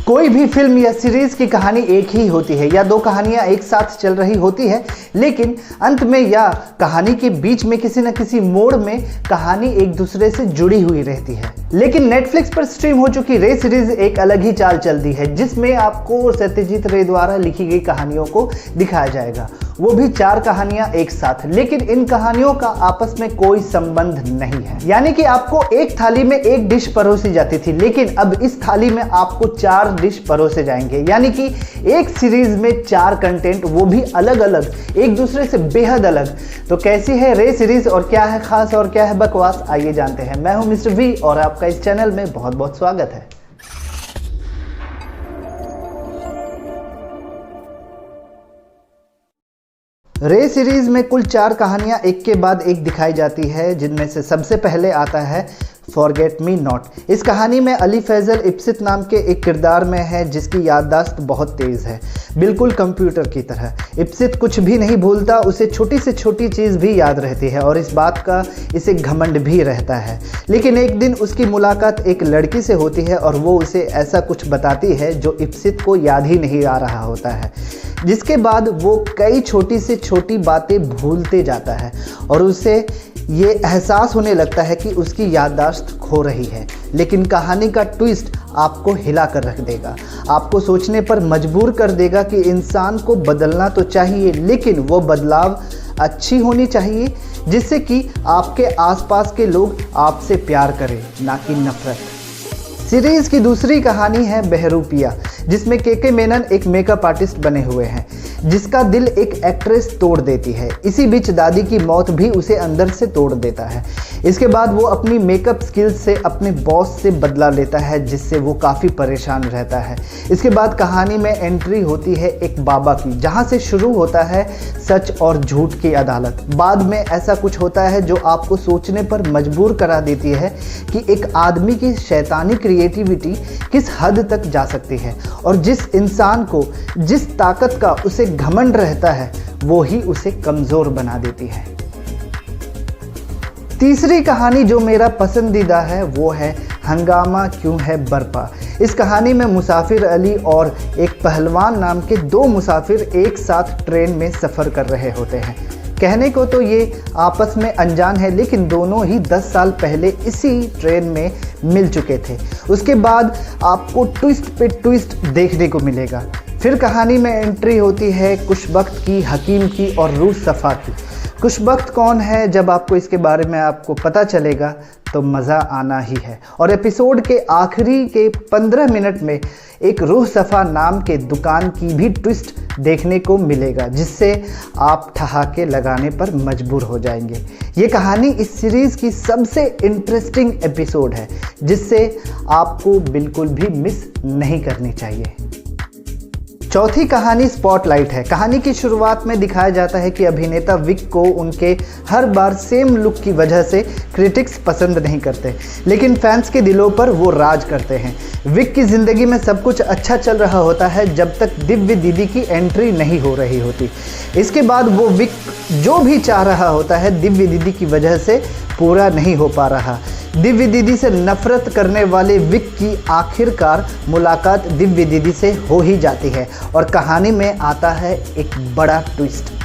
कोई भी फिल्म या सीरीज की कहानी एक ही होती है या दो कहानियां एक साथ चल रही होती है, लेकिन अंत में या कहानी के बीच में किसी न किसी मोड़ में कहानी एक दूसरे से जुड़ी हुई रहती है। लेकिन नेटफ्लिक्स पर स्ट्रीम हो चुकी रे सीरीज एक अलग ही चाल चलती है, जिसमें आपको सत्यजीत रे द्वारा लिखी गई कहानियों को दिखाया जाएगा, वो भी 4 कहानियां एक साथ। लेकिन इन कहानियों का आपस में कोई संबंध नहीं है, यानी कि आपको एक थाली में एक डिश परोसी जाती थी, लेकिन अब इस थाली में आपको 4 डिश परोसे जाएंगे। यानी कि एक सीरीज में 4 कंटेंट, वो भी अलग अलग, एक दूसरे से बेहद अलग। तो कैसी है रे सीरीज और क्या है खास और क्या है बकवास, आइए जानते हैं। मैं हूं मिस्टर वी और आपका इस चैनल में बहुत बहुत स्वागत है। रे सीरीज में कुल 4 कहानियां एक के बाद एक दिखाई जाती है, जिनमें से सबसे पहले आता है फॉरगेट मी नॉट। इस कहानी में अली फैजल इप्सित नाम के एक किरदार में है जिसकी याददाश्त बहुत तेज़ है, बिल्कुल कंप्यूटर की तरह। इप्सित कुछ भी नहीं भूलता, उसे छोटी से छोटी चीज़ भी याद रहती है और इस बात का इसे घमंड भी रहता है। लेकिन एक दिन उसकी मुलाकात एक लड़की से होती है और वो उसे ऐसा कुछ बताती है जो इप्सित को याद ही नहीं आ रहा होता है, जिसके बाद वो कई छोटी से छोटी बातें भूलते जाता है और उसे ये एहसास होने लगता है कि उसकी याददाश्त खो रही है। लेकिन कहानी का ट्विस्ट आपको हिला कर रख देगा, आपको सोचने पर मजबूर कर देगा कि इंसान को बदलना तो चाहिए, लेकिन वो बदलाव अच्छी होनी चाहिए, जिससे कि आपके आसपास के लोग आपसे प्यार करें, ना कि नफरत। सीरीज़ की दूसरी कहानी है बहरूपिया, जिसमें के मेनन एक मेकअप आर्टिस्ट बने हुए हैं, जिसका दिल एक एक्ट्रेस तोड़ देती है। इसी बीच दादी की मौत भी उसे अंदर से तोड़ देता है। इसके बाद वो अपनी मेकअप स्किल्स से अपने बॉस से बदला लेता है, जिससे वो काफ़ी परेशान रहता है। इसके बाद कहानी में एंट्री होती है एक बाबा की, जहाँ से शुरू होता है सच और झूठ की अदालत। बाद में ऐसा कुछ होता है जो आपको सोचने पर मजबूर करा देती है कि एक आदमी की शैतानी क्रिएटिविटी किस हद तक जा सकती है और जिस इंसान को जिस ताकत का उसे घमंड रहता है, वो ही उसे कमज़ोर बना देती है। तीसरी कहानी जो मेरा पसंदीदा है वो है हंगामा क्यों है बरपा। इस कहानी में मुसाफिर अली और एक पहलवान नाम के 2 मुसाफिर एक साथ ट्रेन में सफ़र कर रहे होते हैं। कहने को तो ये आपस में अनजान है, लेकिन दोनों ही 10 साल पहले इसी ट्रेन में मिल चुके थे। उसके बाद आपको ट्विस्ट पे ट्विस्ट देखने को मिलेगा। फिर कहानी में एंट्री होती है खुशबख्त की, हकीम की और रूह सफ़ा की। खुशबख्त कौन है, जब आपको इसके बारे में आपको पता चलेगा तो मज़ा आना ही है। और एपिसोड के आखिरी के 15 मिनट में एक रूह सफ़ा नाम के दुकान की भी ट्विस्ट देखने को मिलेगा, जिससे आप ठहाके लगाने पर मजबूर हो जाएंगे। ये कहानी इस सीरीज़ की सबसे इंटरेस्टिंग एपिसोड है, जिससे आपको बिल्कुल भी मिस नहीं करनी चाहिए। चौथी कहानी स्पॉटलाइट है। कहानी की शुरुआत में दिखाया जाता है कि अभिनेता विक को उनके हर बार सेम लुक की वजह से क्रिटिक्स पसंद नहीं करते, लेकिन फैंस के दिलों पर वो राज करते हैं। विक की ज़िंदगी में सब कुछ अच्छा चल रहा होता है जब तक दिव्य दीदी की एंट्री नहीं हो रही होती। इसके बाद वो विक जो भी चाह रहा होता है दिव्य दीदी की वजह से पूरा नहीं हो पा रहा। दिव्य दीदी से नफरत करने वाले विक की आखिरकार मुलाकात दिव्य दीदी से हो ही जाती है और कहानी में आता है एक बड़ा ट्विस्ट।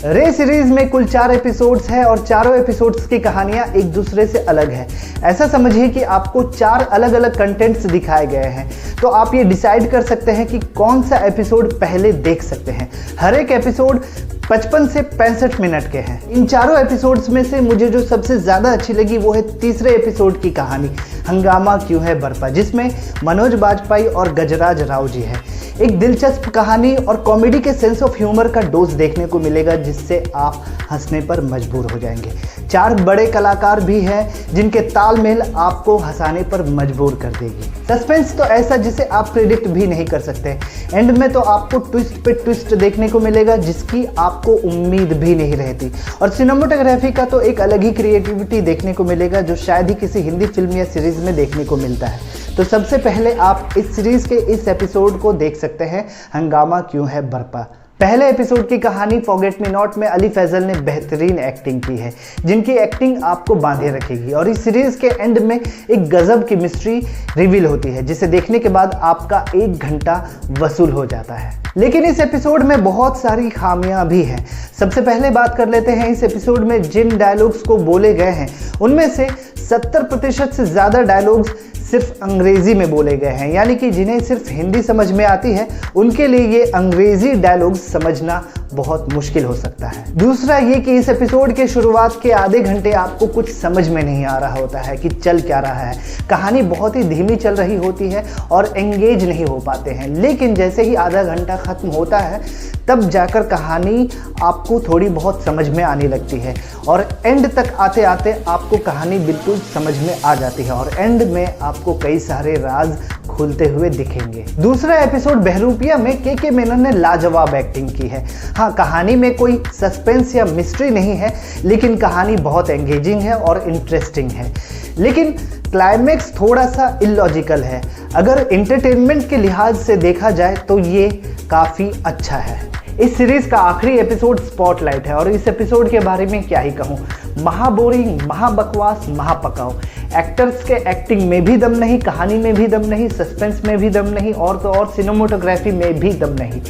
रे सीरीज में कुल 4 एपिसोड्स हैं और चारों एपिसोड्स की कहानियां एक दूसरे से अलग है। ऐसा समझिए कि आपको 4 अलग अलग कंटेंट्स दिखाए गए हैं, तो आप ये डिसाइड कर सकते हैं कि कौन सा एपिसोड पहले देख सकते हैं। हर एक एपिसोड 55 से 65 मिनट के हैं। इन चारों एपिसोड्स में से मुझे जो सबसे ज़्यादा अच्छी लगी वो है तीसरे एपिसोड की कहानी हंगामा क्यों है बरपा, जिसमें मनोज बाजपेयी और गजराज राव जी है। एक दिलचस्प कहानी और कॉमेडी के सेंस ऑफ ह्यूमर का डोज देखने को मिलेगा, जिससे आप हंसने पर मजबूर हो जाएंगे। 4 बड़े कलाकार भी हैं जिनके तालमेल आपको हंसाने पर मजबूर कर देगी। सस्पेंस तो ऐसा जिसे आप प्रेडिक्ट भी नहीं कर सकते। एंड में तो आपको ट्विस्ट पे ट्विस्ट देखने को मिलेगा जिसकी आपको उम्मीद भी नहीं रहती। और सिनेमेटोग्राफी का तो एक अलग ही क्रिएटिविटी देखने को मिलेगा जो शायद ही किसी हिंदी फिल्म या सीरीज में देखने को मिलता है। तो सबसे पहले आप इस सीरीज के इस एपिसोड को देख सकते हैं, हंगामा क्यों है बरपा। पहले एपिसोड की कहानी फॉरगेट मी नॉट में अली फैजल ने बेहतरीन एक्टिंग की है, जिनकी एक्टिंग आपको बांधे रखेगी और इस सीरीज के एंड में एक गजब की मिस्ट्री रिवील होती है, जिसे देखने के बाद आपका 1 घंटा वसूल हो जाता है। लेकिन इस एपिसोड में बहुत सारी खामियां भी हैं। सबसे पहले बात कर लेते हैं इस एपिसोड में जिन डायलॉग्स को बोले गए हैं उनमें से 70% से ज़्यादा डायलॉग्स सिर्फ अंग्रेजी में बोले गए हैं, यानी कि जिन्हें सिर्फ हिंदी समझ में आती है उनके लिए ये अंग्रेजी डायलॉग्स समझना बहुत मुश्किल हो सकता है। दूसरा ये कि इस एपिसोड के शुरुआत के आधे घंटे आपको कुछ समझ में नहीं आ रहा होता है कि चल क्या रहा है। कहानी बहुत ही धीमी चल रही होती है और एंगेज नहीं हो पाते हैं, लेकिन जैसे ही आधा घंटा खत्म होता है तब जाकर कहानी आपको थोड़ी बहुत समझ में आने लगती है और एंड तक आते आते आपको कहानी बिल्कुल समझ में आ जाती है और एंड में आपको कई सारे राज खुलते हुए दिखेंगे। दूसरा एपिसोड बहरूपिया में के मेनन ने लाजवाब एक्टिंग की है। हाँ, कहानी में कोई सस्पेंस या मिस्ट्री नहीं है, लेकिन कहानी बहुत एंगेजिंग है और इंटरेस्टिंग है, लेकिन क्लाइमेक्स थोड़ा सा इलॉजिकल है। अगर एंटरटेनमेंट के लिहाज से देखा जाए तो ये काफ़ी अच्छा है। इस सीरीज का आखिरी एपिसोड स्पॉटलाइट है और इस एपिसोड के बारे में क्या ही कहूँ, महा बोरिंग, महा बकवास, महा पकाओ। एक्टर्स के एक्टिंग में भी दम नहीं, कहानी में भी दम नहीं, सस्पेंस में भी दम नहीं और तो और सिनेमेटोग्राफी में भी दम नहीं।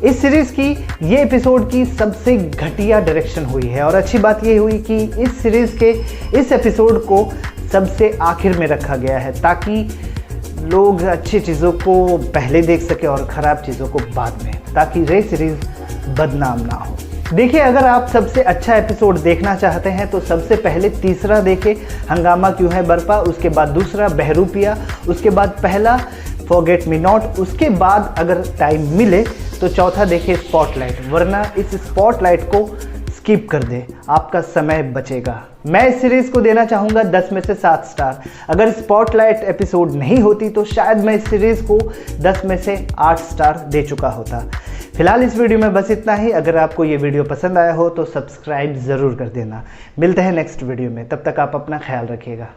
इस सीरीज़ की ये एपिसोड की सबसे घटिया डायरेक्शन हुई है और अच्छी बात ये हुई कि इस सीरीज़ के इस एपिसोड को सबसे आखिर में रखा गया है ताकि लोग अच्छी चीज़ों को पहले देख सके और ख़राब चीज़ों को बाद में, ताकि ये सीरीज़ बदनाम ना हो। देखिए, अगर आप सबसे अच्छा एपिसोड देखना चाहते हैं तो सबसे पहले तीसरा देखें, हंगामा क्यों है बरपा, उसके बाद दूसरा बहरूपिया, उसके बाद पहला फॉरगेट मी नॉट, उसके बाद अगर टाइम मिले तो चौथा देखें स्पॉटलाइट, वरना इस स्पॉटलाइट को स्किप कर दे, आपका समय बचेगा। मैं इस सीरीज़ को देना चाहूँगा 10 में से 7 स्टार। अगर स्पॉटलाइट एपिसोड नहीं होती तो शायद मैं इस सीरीज़ को 10 में से 8 स्टार दे चुका होता। फिलहाल इस वीडियो में बस इतना ही। अगर आपको ये वीडियो पसंद आया हो तो सब्सक्राइब ज़रूर कर देना। मिलते हैं नेक्स्ट वीडियो में, तब तक आप अपना ख्याल रखिएगा।